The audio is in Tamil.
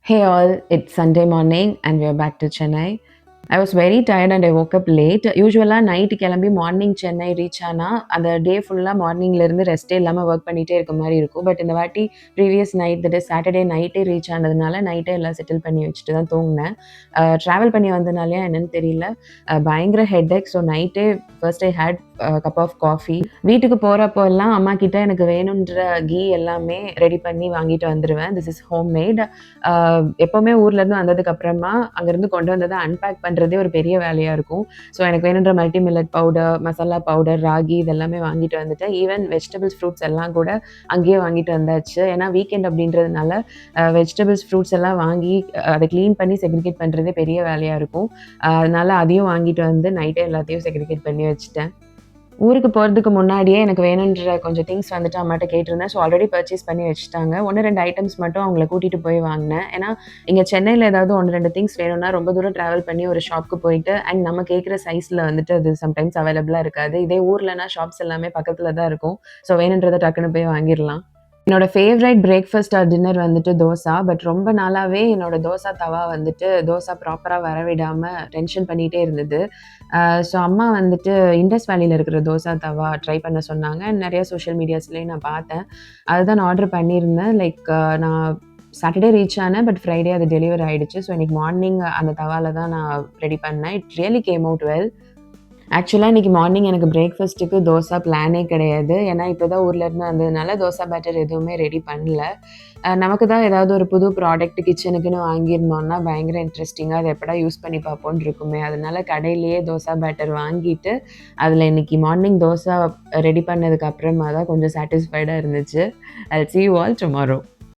Hey all, it's Sunday morning and we are back to Chennai. I was very tired and I woke up late. யூஸ்வலாக நைட்டு கிளம்பி மார்னிங் சென்னை ரீச் ஆனால் அந்த டே ஃபுல்லாக மார்னிங்லேருந்து ரெஸ்ட்டே இல்லாமல் ஒர்க் பண்ணிகிட்டே இருக்க மாதிரி இருக்கும். பட் இந்த வாட்டி previous night that is Saturday நைட்டே ரீச் ஆனதுனால நைட்டே எல்லாம் செட்டில் பண்ணி வச்சுட்டு தான் தூங்கினேன். ட்ராவல் பண்ணி வந்தனாலையா என்னன்னு தெரியல, பயங்கர ஹெட்ஏக். ஸோ நைட்டே first I had cup of coffee. வீட்டுக்கு போகிறப்போ எல்லாம் அம்மா கிட்ட எனக்கு வேணுன்ற கீ எல்லாமே ரெடி பண்ணி வாங்கிட்டு வந்துடுவேன். This is home made. எப்போவுமே ஊர்லேருந்து வந்ததுக்கப்புறமா அங்கேருந்து கொண்டு வந்ததை அன்பேக் பண்ணுறதே ஒரு பெரிய வேலையாக இருக்கும். ஸோ எனக்கு வேணுன்ற multi millet powder, masala powder, ragi இதெல்லாமே வாங்கிட்டு வந்துட்டேன். ஈவன் வெஜிடபிள்ஸ், ஃப்ரூட்ஸ் எல்லாம் கூட அங்கேயே வாங்கிட்டு வந்தாச்சு. ஏன்னா வீக்கெண்ட் அப்படின்றதுனால வெஜிடபிள்ஸ், ஃப்ரூட்ஸ் எல்லாம் வாங்கி அதை க்ளீன் பண்ணி செக்ரிகேட் பண்ணுறதே பெரிய வேலையாக இருக்கும். அதனால அதையும் வாங்கிட்டு வந்து நைட்டே எல்லாத்தையும் செக்ரிகேட் பண்ணி வச்சுட்டேன். ஊருக்கு போகிறதுக்கு முன்னாடியே எனக்கு வேணுன்ற கொஞ்சம் திங்ஸ் வந்துட்டு அம்மாட்ட கேட்டிருந்தேன். ஸோ ஆல்ரெடி பர்ச்சேஸ் பண்ணி வச்சுட்டாங்க. 1, 2 ஐட்டம்ஸ் மட்டும் அவங்கள கூட்டிகிட்டு போய் வாங்கினேன். ஏன்னா இங்கே சென்னையில் ஏதாவது 1, 2 திங்ஸ் வேணும்னா ரொம்ப தூரம் ட்ராவல் பண்ணி ஒரு ஷாப்புக்கு போயிட்டு அண்ட் நம்ம கேட்குற சைஸில் வந்துட்டு அது சம்டைம்ஸ் அவைலபிளாக இருக்காது. இதே ஊர்லனா ஷாப்ஸ் எல்லாமே பக்கத்தில் தான் இருக்கும். ஸோ வேணுன்றதை டக்குன்னு போய் வாங்கிடலாம். என்னோட ஃபேவரைட் பிரேக்ஃபாஸ்ட் ஆர் டின்னர் வந்துட்டு தோசை. பட் ரொம்ப நாளாகவே என்னோட தோசை தவா வந்துட்டு தோசை ப்ராப்பராக வரவிடாமல் டென்ஷன் பண்ணிகிட்டே இருந்தது. ஸோ அம்மா வந்துட்டு இண்டஸ் வேலியில் இருக்கிற தோசை தவா ட்ரை பண்ண சொன்னாங்க. நிறைய சோஷியல் மீடியாஸ்லேயும் நான் பார்த்தேன். அதுதான் நான் ஆர்டர் பண்ணியிருந்தேன். நான் சாட்டர்டே ரீச் ஆனேன். பட் ஃப்ரைடே அது டெலிவர் ஆகிடுச்சு. ஸோ இன்றைக்கி மார்னிங் அந்த தவாவில் தான் நான் ரெடி பண்ணேன். It really came out well. ஆக்சுவலாக இன்றைக்கி மார்னிங் எனக்கு பிரேக்ஃபாஸ்ட்டுக்கு தோசை பிளானே கிடையாது. ஏன்னா இப்போ தான் ஊர்லேருந்து வந்ததுனால தோசை பேட்டர் எதுவுமே ரெடி பண்ணல. நமக்கு தான் ஏதாவது ஒரு புது ப்ராடக்ட் கிச்சனுக்குன்னு வாங்கியிருந்தோம்னா பயங்கர இன்ட்ரெஸ்டிங்காக அதை எப்படா யூஸ் பண்ணி பார்ப்போன்னு இருக்குமே. அதனால கடையிலேயே தோசை பேட்டர் வாங்கிட்டு அதில் இன்றைக்கி மார்னிங் தோசை ரெடி பண்ணதுக்கு அப்புறமா தான் கொஞ்சம் சாட்டிஸ்ஃபைடாக இருந்துச்சு. I'll see you all tomorrow.